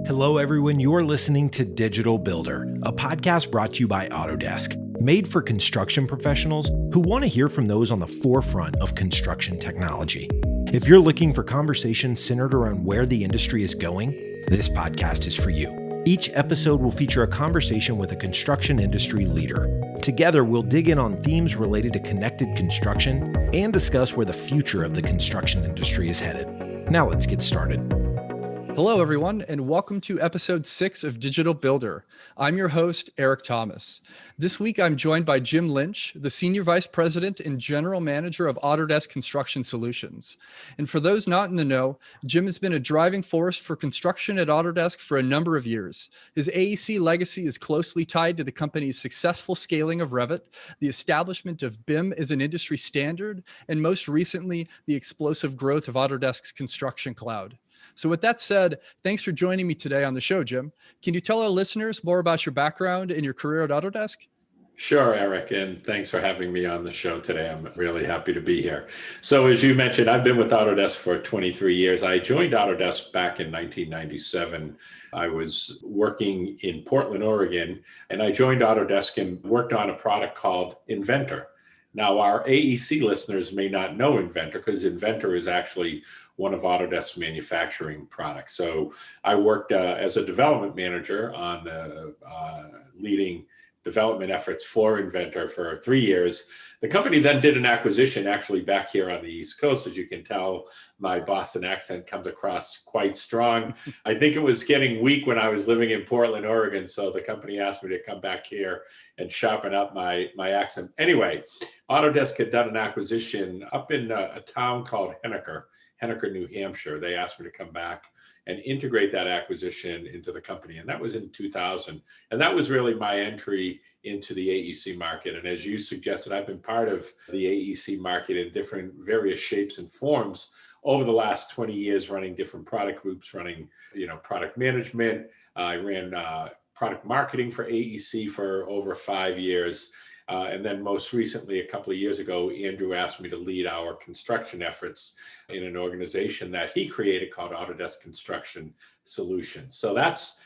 Hello, everyone. You're listening to Digital Builder, a podcast brought to you by Autodesk, made for construction professionals who want to hear from those on the forefront of construction technology. If you're looking for conversations centered around where the industry is going, this podcast is for you. Each episode will feature a conversation with a construction industry leader. Together, we'll dig in on themes related to connected construction and discuss where the future of the construction industry is headed. Now let's get started. Hello, everyone, and welcome to episode 6 of Digital Builder. I'm your host, Eric Thomas. This week, I'm joined by Jim Lynch, the Senior Vice President and General Manager of Autodesk Construction Solutions. And for those not in the know, Jim has been a driving force for construction at Autodesk for a number of years. His AEC legacy is closely tied to the company's successful scaling of Revit, the establishment of BIM as an industry standard, and most recently, the explosive growth of Autodesk's Construction Cloud. So with that said, thanks for joining me today on the show, Jim. Can you tell our listeners more about your background and your career at Autodesk? Sure, Eric, and thanks for having me on the show today. I'm really happy to be here. So as you mentioned, I've been with Autodesk for 23 years. I joined Autodesk back in 1997. I was working in Portland, Oregon, and I joined Autodesk and worked on a product called Inventor. Now, our AEC listeners may not know Inventor because Inventor is actually one of Autodesk's manufacturing products. So I worked as a development manager on leading development efforts for Inventor for 3 years. The company then did an acquisition actually back here on the East Coast. As you can tell, my Boston accent comes across quite strong. I think it was getting weak when I was living in Portland, Oregon. So the company asked me to come back here and sharpen up my accent. Anyway, Autodesk had done an acquisition up in a town called Henniker, New Hampshire. They asked me to come back and integrate that acquisition into the company. And that was in 2000. And that was really my entry into the AEC market. And as you suggested, I've been part of the AEC market in different various shapes and forms over the last 20 years, running different product groups, running, product management. I ran product marketing for AEC for over 5 years. And then most recently, a couple of years ago, Andrew asked me to lead our construction efforts in an organization that he created called Autodesk Construction Solutions. So that's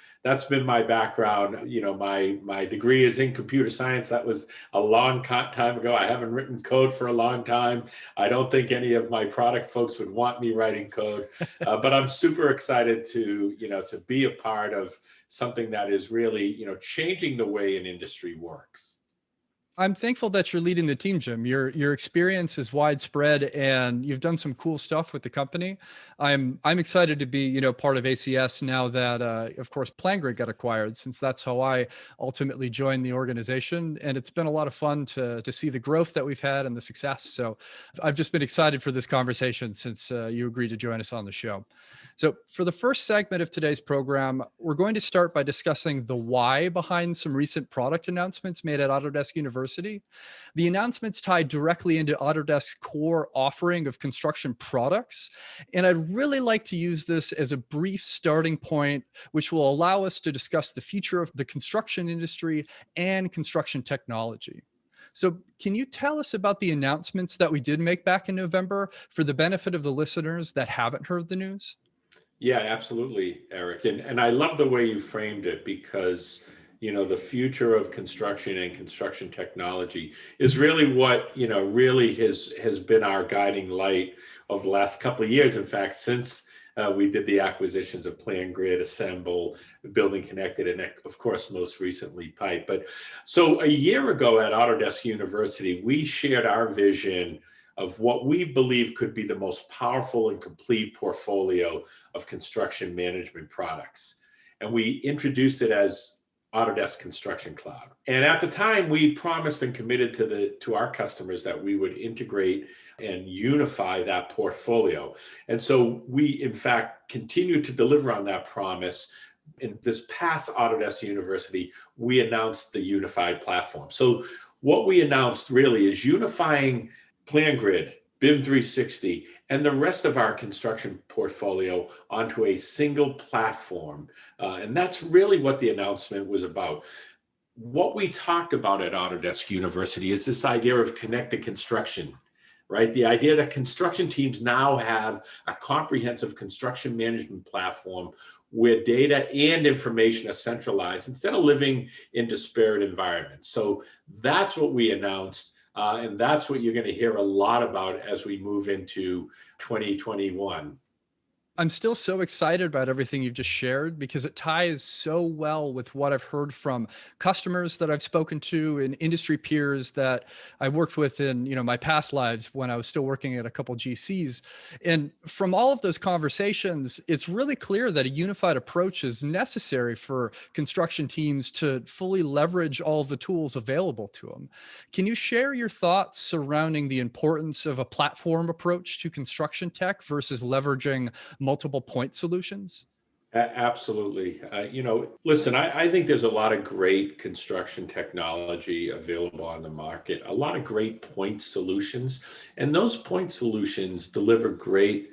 been my background. My degree is in computer science. That was a long time ago. I haven't written code for a long time. I don't think any of my product folks would want me writing code, but I'm super excited to be a part of something that is really, changing the way an industry works. I'm thankful that you're leading the team, Jim. Your experience is widespread, and you've done some cool stuff with the company. I'm excited to be part of ACS now that of course PlanGrid got acquired, since that's how I ultimately joined the organization. And it's been a lot of fun to see the growth that we've had and the success. So I've just been excited for this conversation since you agreed to join us on the show. So for the first segment of today's program, we're going to start by discussing the why behind some recent product announcements made at Autodesk University. The announcements tie directly into Autodesk's core offering of construction products. And I'd really like to use this as a brief starting point, which will allow us to discuss the future of the construction industry and construction technology. So can you tell us about the announcements that we did make back in November for the benefit of the listeners that haven't heard the news? Yeah, absolutely, Eric. And I love the way you framed it because, the future of construction and construction technology is really what, really has been our guiding light over the last couple of years. In fact, since we did the acquisitions of PlanGrid, Assemble, Building Connected, and of course, most recently Pipe. But so a year ago at Autodesk University, we shared our vision of what we believe could be the most powerful and complete portfolio of construction management products. And we introduced it as Autodesk Construction Cloud. And at the time, we promised and committed to our customers that we would integrate and unify that portfolio. And so we, in fact, continue to deliver on that promise. In this past Autodesk University, we announced the unified platform. So what we announced really is unifying PlanGrid, BIM 360, and the rest of our construction portfolio onto a single platform. And that's really what the announcement was about. What we talked about at Autodesk University is this idea of connected construction. right? The idea that construction teams now have a comprehensive construction management platform where data and information are centralized instead of living in disparate environments. So that's what we announced. And that's what you're going to hear a lot about as we move into 2021. I'm still so excited about everything you've just shared because it ties so well with what I've heard from customers that I've spoken to and industry peers that I worked with in, my past lives when I was still working at a couple GCs. And from all of those conversations, it's really clear that a unified approach is necessary for construction teams to fully leverage all of the tools available to them. Can you share your thoughts surrounding the importance of a platform approach to construction tech versus leveraging multiple point solutions? Absolutely. Listen, I think there's a lot of great construction technology available on the market, a lot of great point solutions, and those point solutions deliver great,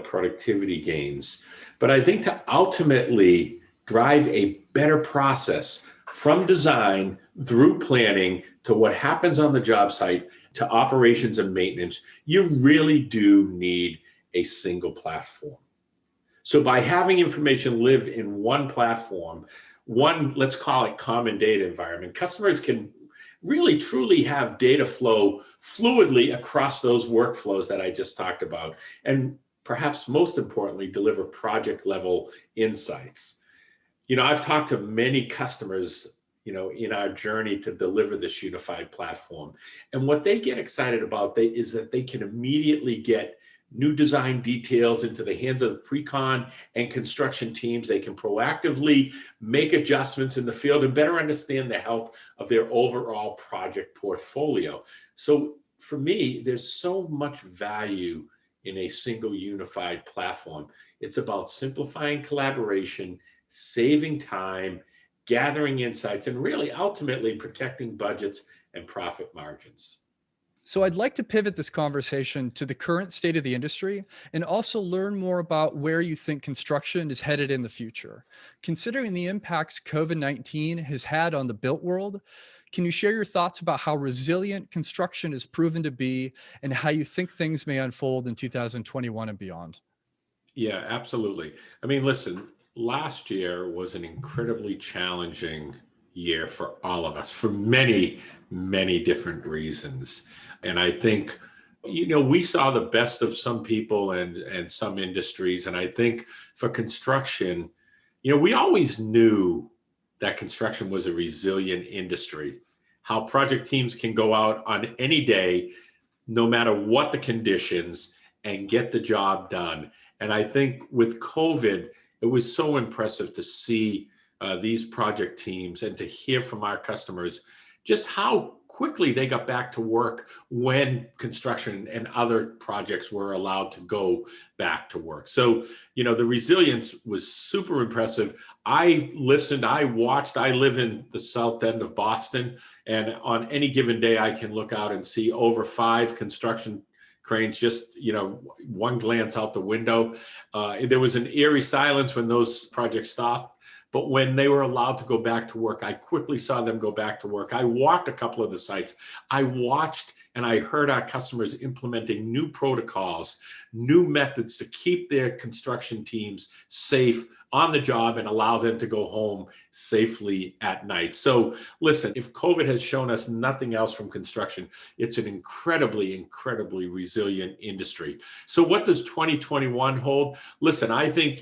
productivity gains. But I think to ultimately drive a better process from design through planning to what happens on the job site to operations and maintenance, you really do need a single platform. So by having information live in one platform, one, let's call it common data environment, customers can really truly have data flow fluidly across those workflows that I just talked about. And perhaps most importantly, deliver project level insights. I've talked to many customers, in our journey to deliver this unified platform. And what they get excited about is that they can immediately get new design details into the hands of pre-con and construction teams. They can proactively make adjustments in the field and better understand the health of their overall project portfolio. So for me, there's so much value in a single unified platform. It's about simplifying collaboration, saving time, gathering insights, and really ultimately protecting budgets and profit margins. So I'd like to pivot this conversation to the current state of the industry and also learn more about where you think construction is headed in the future. Considering the impacts COVID-19 has had on the built world, can you share your thoughts about how resilient construction is proven to be and how you think things may unfold in 2021 and beyond? Yeah, absolutely. I mean, listen, last year was an incredibly challenging year for all of us for many, many different reasons. And I think, we saw the best of some people and some industries. And I think for construction, we always knew that construction was a resilient industry, how project teams can go out on any day, no matter what the conditions, and get the job done. And I think with COVID, it was so impressive to see these project teams and to hear from our customers just how quickly they got back to work when construction and other projects were allowed to go back to work. So, the resilience was super impressive. I listened, I watched, I live in the south end of Boston, and on any given day, I can look out and see over 5 construction cranes, just, one glance out the window. There was an eerie silence when those projects stopped. But when they were allowed to go back to work, I quickly saw them go back to work. I walked a couple of the sites. I watched and I heard our customers implementing new protocols, new methods to keep their construction teams safe on the job and allow them to go home safely at night. So listen, if COVID has shown us nothing else from construction, it's an incredibly, incredibly resilient industry. So what does 2021 hold? Listen, I think,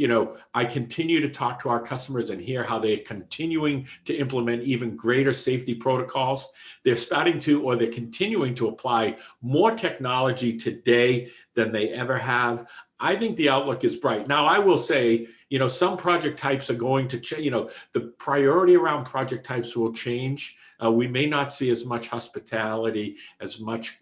I continue to talk to our customers and hear how they're continuing to implement even greater safety protocols. They're continuing to apply more technology today than they ever have. I think the outlook is bright. Now, I will say, some project types are going to change. The priority around project types will change. We may not see as much hospitality, as much,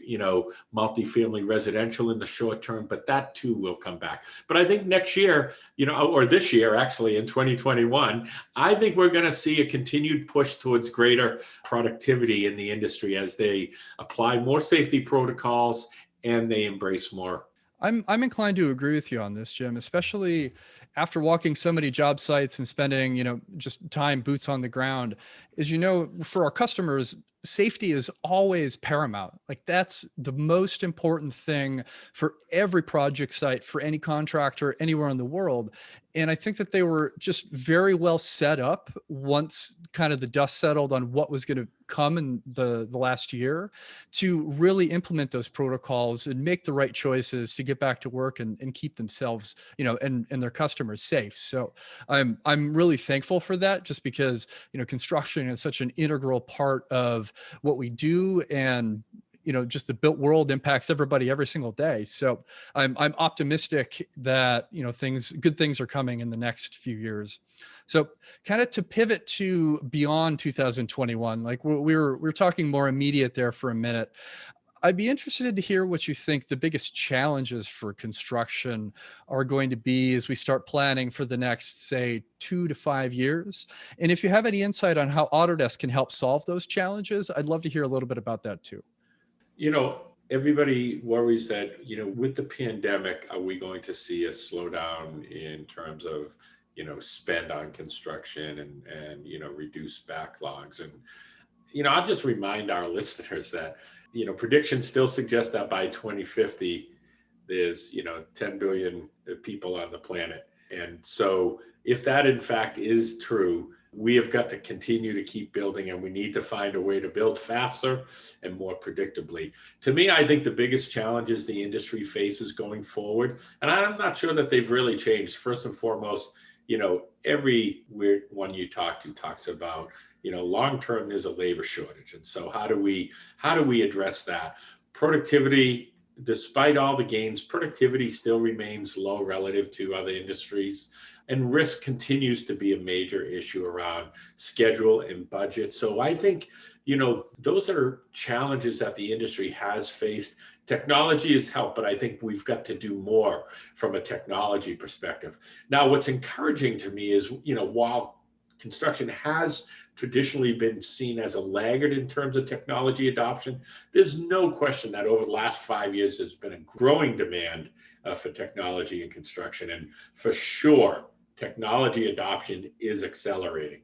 multifamily residential in the short term, but that too will come back. But I think next year, or this year, actually in 2021, I think we're going to see a continued push towards greater productivity in the industry as they apply more safety protocols and they embrace more. I'm inclined to agree with you on this, Jim, especially after walking so many job sites and spending, just time boots on the ground. As you know, for our customers, safety is always paramount. Like that's the most important thing for every project site, for any contractor anywhere in the world. And I think that they were just very well set up once kind of the dust settled on what was going to come in the last year to really implement those protocols and make the right choices to get back to work and keep themselves, and their customers safe. So I'm really thankful for that, just because, construction is such an integral part of what we do, and just the built world impacts everybody every single day. So I'm optimistic that good things are coming in the next few years. So kind of to pivot to beyond 2021, like we're talking more immediate there for a minute. I'd be interested to hear what you think the biggest challenges for construction are going to be as we start planning for the next, say, 2 to 5 years. And if you have any insight on how Autodesk can help solve those challenges, I'd love to hear a little bit about that too. Everybody worries that, with the pandemic, are we going to see a slowdown in terms of, spend on construction and reduce backlogs? And, I'll just remind our listeners that, predictions still suggest that by 2050, there's, 10 billion people on the planet. And so if that in fact is true, we have got to continue to keep building, and we need to find a way to build faster and more predictably. To me, I think the biggest challenges the industry faces going forward, and I'm not sure that they've really changed. First and foremost, every weird one you talk to talks about, long-term there's a labor shortage. And so how do we address that? Productivity, despite all the gains, productivity still remains low relative to other industries. And risk continues to be a major issue around schedule and budget. So I think, those are challenges that the industry has faced. Technology has helped, but I think we've got to do more from a technology perspective. Now, what's encouraging to me is, while construction has traditionally been seen as a laggard in terms of technology adoption, there's no question that over the last 5 years, there's been a growing demand for technology in construction. And for sure, technology adoption is accelerating.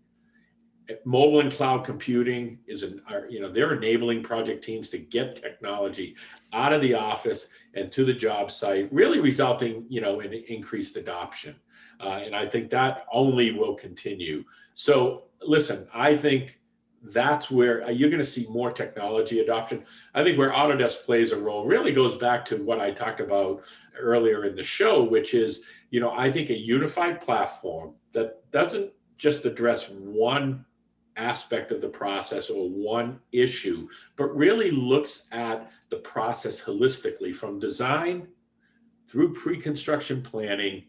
Mobile and cloud computing they're enabling project teams to get technology out of the office and to the job site, really resulting, in increased adoption. And I think that only will continue. So listen, I think that's where you're going to see more technology adoption. I think where Autodesk plays a role really goes back to what I talked about earlier in the show, which is, I think a unified platform that doesn't just address one aspect of the process or one issue, but really looks at the process holistically, from design through pre-construction planning,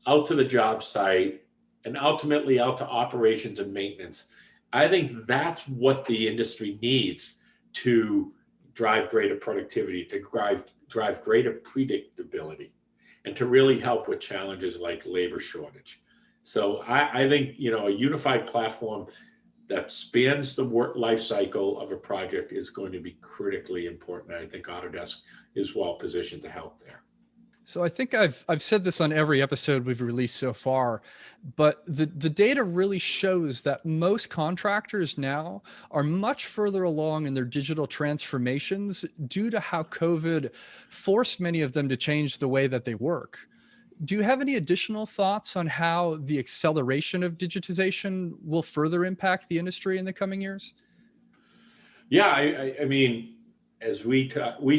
out to the job site, and ultimately out to operations and maintenance. I think that's what the industry needs to drive greater productivity, to drive greater predictability, and to really help with challenges like labor shortage. So I think, a unified platform that spans the work life cycle of a project is going to be critically important. I think Autodesk is well positioned to help there. So I think I've said this on every episode we've released so far, but the data really shows that most contractors now are much further along in their digital transformations due to how COVID forced many of them to change the way that they work. Do you have any additional thoughts on how the acceleration of digitization will further impact the industry in the coming years? Yeah, I mean, as we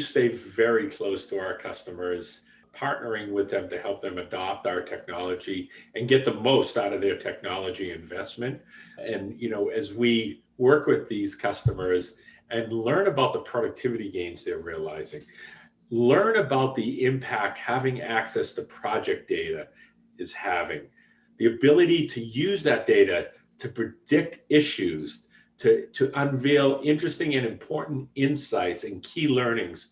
stay very close to our customers, partnering with them to help them adopt our technology and get the most out of their technology investment. And, as we work with these customers and learn about the productivity gains they're realizing, learn about the impact having access to project data is having, the ability to use that data to predict issues, to unveil interesting and important insights and key learnings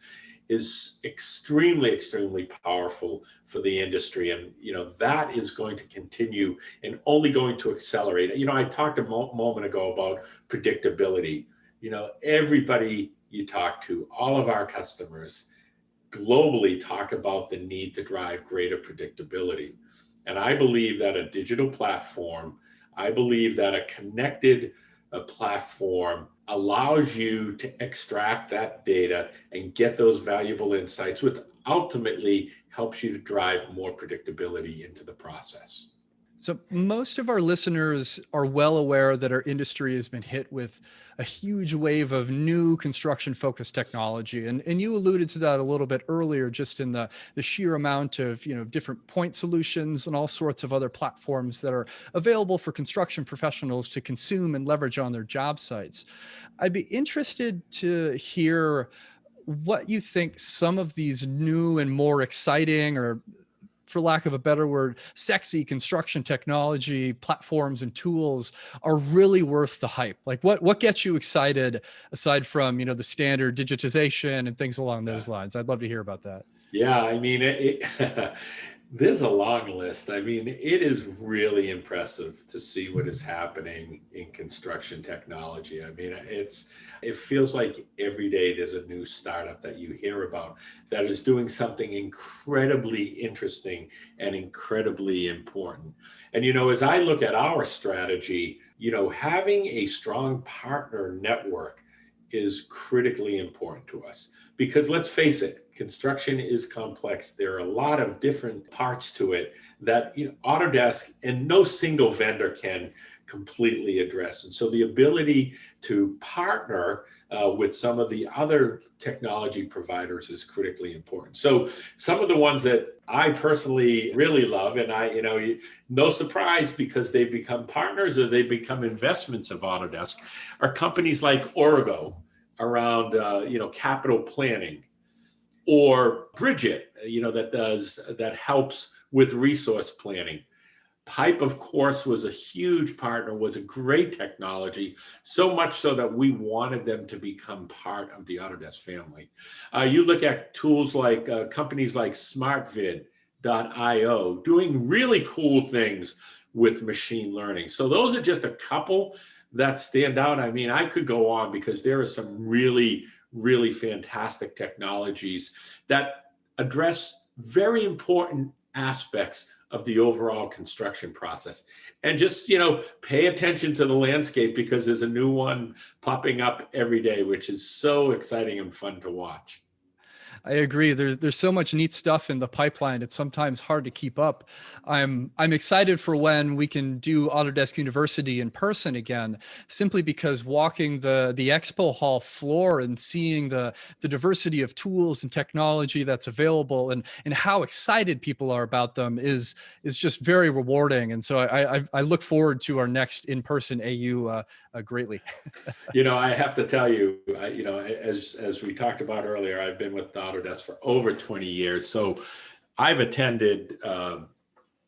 is extremely, extremely powerful for the industry. And, that is going to continue and only going to accelerate. I talked a moment ago about predictability. Everybody you talk to, all of our customers globally talk about the need to drive greater predictability. And I believe that a digital platform, I believe that a connected platform allows you to extract that data and get those valuable insights, which ultimately helps you to drive more predictability into the process. So most of our listeners are well aware that our industry has been hit with a huge wave of new construction-focused technology. And you alluded to that a little bit earlier, just in the sheer amount of different point solutions and all sorts of other platforms that are available for construction professionals to consume and leverage on their job sites. I'd be interested to hear what you think some of these new and more exciting, or for lack of a better word, sexy construction technology platforms and tools are really worth the hype. Like what gets you excited aside from, the standard digitization and things along those lines? I'd love to hear about that. Yeah, I mean, there's a long list. I mean, it is really impressive to see what is happening in construction technology. I mean, it feels like every day there's a new startup that you hear about that is doing something incredibly interesting and incredibly important. And, as I look at our strategy, having a strong partner network is critically important to us. Because let's face it, construction is complex. There are a lot of different parts to it that Autodesk and no single vendor can completely address. And so the ability to partner with some of the other technology providers is critically important. So some of the ones that I personally really love, and no surprise because they've become partners or they've become investments of Autodesk, are companies like Origo around capital planning, or Bridget, that helps with resource planning. Pipe, of course, was a huge partner, was a great technology, so much so that we wanted them to become part of the Autodesk family. You look at tools like companies like SmartVid.io doing really cool things with machine learning. So those are just a couple that stand out. I mean, I could go on because there are some really, really fantastic technologies that address very important aspects of the overall construction process. And just, pay attention to the landscape because there's a new one popping up every day, which is so exciting and fun to watch. I agree. There's so much neat stuff in the pipeline. It's sometimes hard to keep up. I'm excited for when we can do Autodesk University in person again, simply because walking the expo hall floor and seeing the diversity of tools and technology that's available and how excited people are about them is just very rewarding. And so I look forward to our next in-person AU greatly. I have to tell you, as we talked about earlier, I've been with Autodesk for over 20 years. So I've attended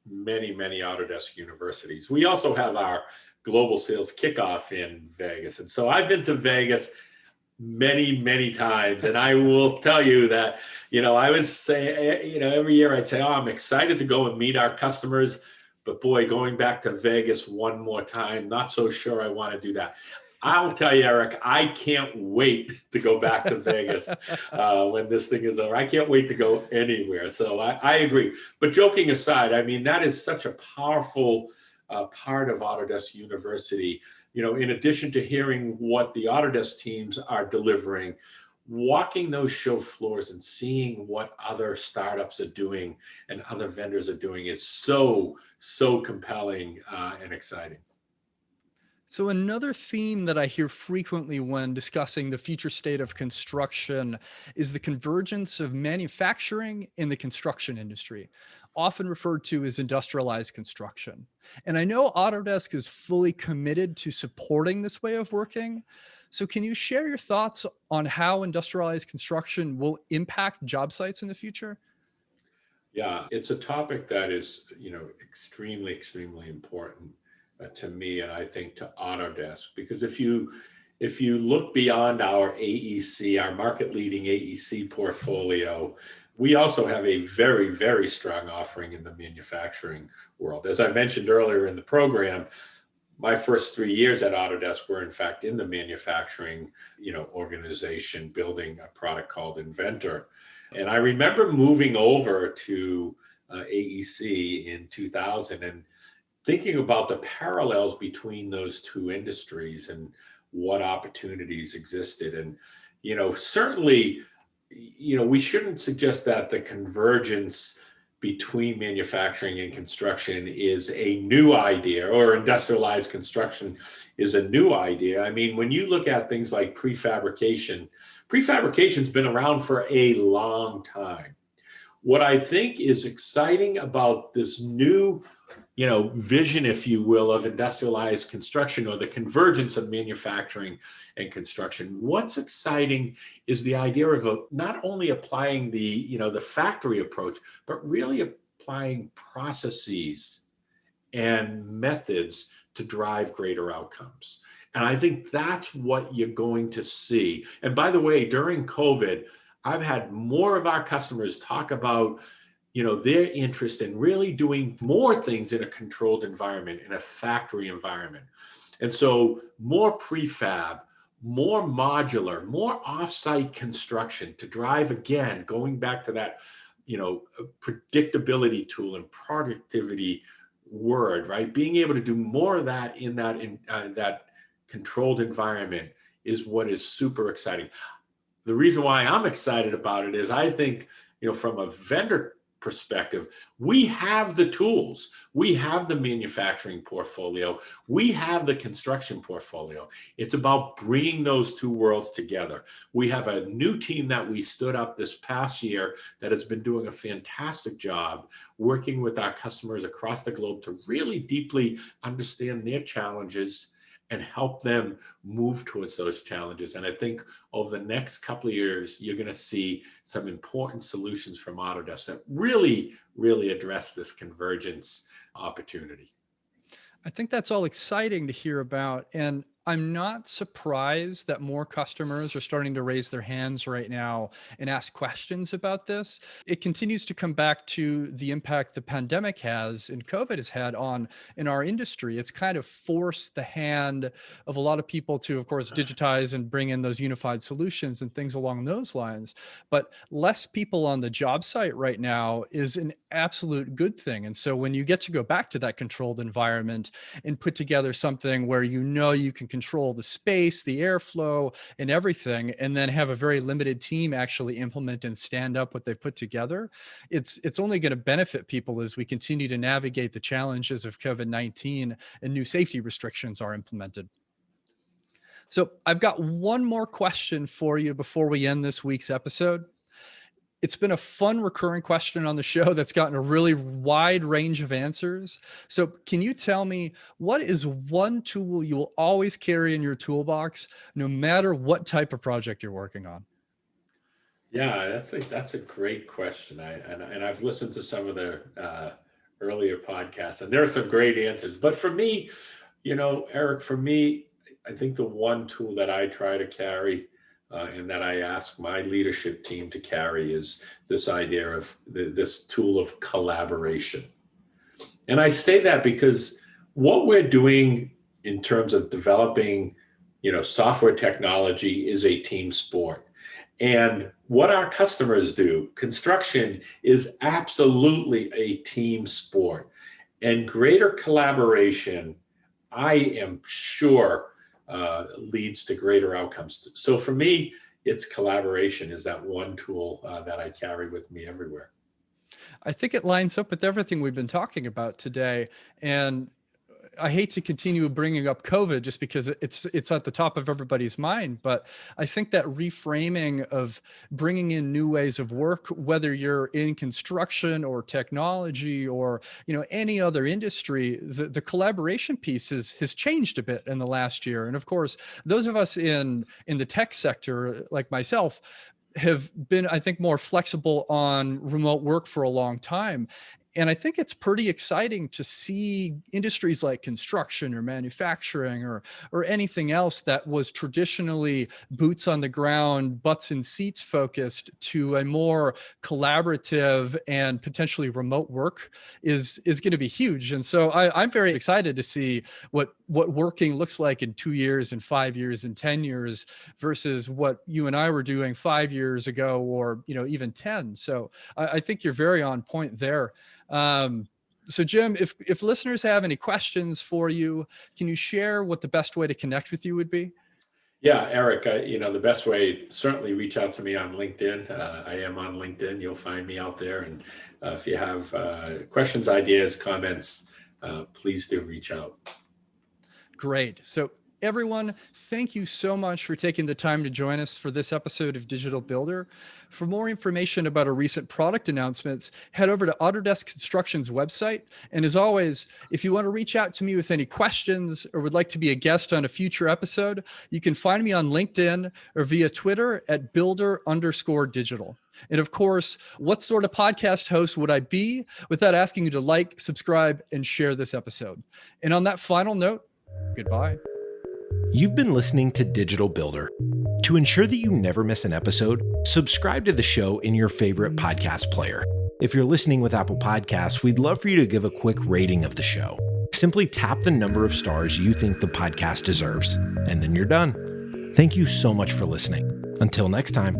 many Autodesk universities. We also have our global sales kickoff in Vegas. And so I've been to Vegas many times. And I will tell you that, I was saying, every year I'd say, oh, I'm excited to go and meet our customers. But boy, going back to Vegas one more time, not so sure I want to do that. I'll tell you, Eric, I can't wait to go back to Vegas when this thing is over. I can't wait to go anywhere. So I agree. But joking aside, I mean, that is such a powerful part of Autodesk University. In addition to hearing what the Autodesk teams are delivering, walking those show floors and seeing what other startups are doing and other vendors are doing is so compelling and exciting. So another theme that I hear frequently when discussing the future state of construction is the convergence of manufacturing in the construction industry, often referred to as industrialized construction. And I know Autodesk is fully committed to supporting this way of working. So can you share your thoughts on how industrialized construction will impact job sites in the future? Yeah, it's a topic that is, extremely important to me, and I think to Autodesk, because if you look beyond our AEC, our market leading AEC portfolio, we also have a very strong offering in the manufacturing world. As I mentioned earlier in the program, my first 3 years at Autodesk were in fact in the manufacturing, organization, building a product called Inventor. And I remember moving over to AEC in 2000 and thinking about the parallels between those two industries and what opportunities existed. And, certainly, we shouldn't suggest that the convergence between manufacturing and construction is a new idea, or industrialized construction is a new idea. I mean, when you look at things like prefabrication's been around for a long time. What I think is exciting about this new, vision, if you will, of industrialized construction, or the convergence of manufacturing and construction. What's exciting is the idea of not only applying the factory approach, but really applying processes and methods to drive greater outcomes. And I think that's what you're going to see. And by the way, during COVID, I've had more of our customers talk about their interest in really doing more things in a controlled environment, in a factory environment. And so more prefab, more modular, more offsite construction to drive, again, going back to that, predictability tool and productivity word, right? Being able to do more of that in that controlled environment is what is super exciting. The reason why I'm excited about it is I think, from a vendor perspective, we have the tools, we have the manufacturing portfolio, we have the construction portfolio. It's about bringing those two worlds together. We have a new team that we stood up this past year that has been doing a fantastic job working with our customers across the globe to really deeply understand their challenges and help them move towards those challenges. And I think over the next couple of years, you're going to see some important solutions from Autodesk that really, really address this convergence opportunity. I think that's all exciting to hear about. And I'm not surprised that more customers are starting to raise their hands right now and ask questions about this. It continues to come back to the impact the pandemic has and COVID has had in our industry. It's kind of forced the hand of a lot of people to, of course, digitize and bring in those unified solutions and things along those lines. But less people on the job site right now is an absolute good thing. And so when you get to go back to that controlled environment and put together something where you can control the space, the airflow, and everything, and then have a very limited team actually implement and stand up what they've put together, it's only going to benefit people as we continue to navigate the challenges of COVID-19 and new safety restrictions are implemented. So I've got one more question for you before we end this week's episode. It's been a fun recurring question on the show that's gotten a really wide range of answers. So can you tell me, what is one tool you will always carry in your toolbox, no matter what type of project you're working on? Yeah, that's a great question. I've listened to some of the earlier podcasts, and there are some great answers. But for me, Eric, I think the one tool that I try to carry and that I ask my leadership team to carry is this idea of this tool of collaboration. And I say that because what we're doing in terms of developing, software technology is a team sport. And what our customers do, construction, is absolutely a team sport. And greater collaboration, I am sure, leads to greater outcomes. So for me, it's collaboration is that one tool that I carry with me everywhere. I think it lines up with everything we've been talking about today. And I hate to continue bringing up COVID just because it's at the top of everybody's mind, but I think that reframing of bringing in new ways of work, whether you're in construction or technology or any other industry, the collaboration piece has changed a bit in the last year. And of course, those of us in the tech sector, like myself, have been, I think, more flexible on remote work for a long time. And I think it's pretty exciting to see industries like construction or manufacturing or anything else that was traditionally boots on the ground, butts in seats focused, to a more collaborative and potentially remote work is going to be huge. And so I'm very excited to see what working looks like in 2 years and 5 years and 10 years versus what you and I were doing 5 years ago, or even 10. So I think you're very on point there. So Jim, if listeners have any questions for you, can you share what the best way to connect with you would be? Yeah, Eric, the best way, certainly reach out to me on LinkedIn. I am on LinkedIn. You'll find me out there. And if you have questions, ideas, comments, please do reach out. Great. So everyone, thank you so much for taking the time to join us for this episode of Digital Builder. For more information about our recent product announcements, head over to Autodesk Construction's website. And as always, if you want to reach out to me with any questions or would like to be a guest on a future episode, you can find me on LinkedIn or via Twitter at builder_digital. And of course, what sort of podcast host would I be without asking you to like, subscribe, and share this episode? And on that final note, goodbye. You've been listening to Digital Builder. To ensure that you never miss an episode, subscribe to the show in your favorite podcast player. If you're listening with Apple Podcasts, we'd love for you to give a quick rating of the show. Simply tap the number of stars you think the podcast deserves, and then you're done. Thank you so much for listening. Until next time.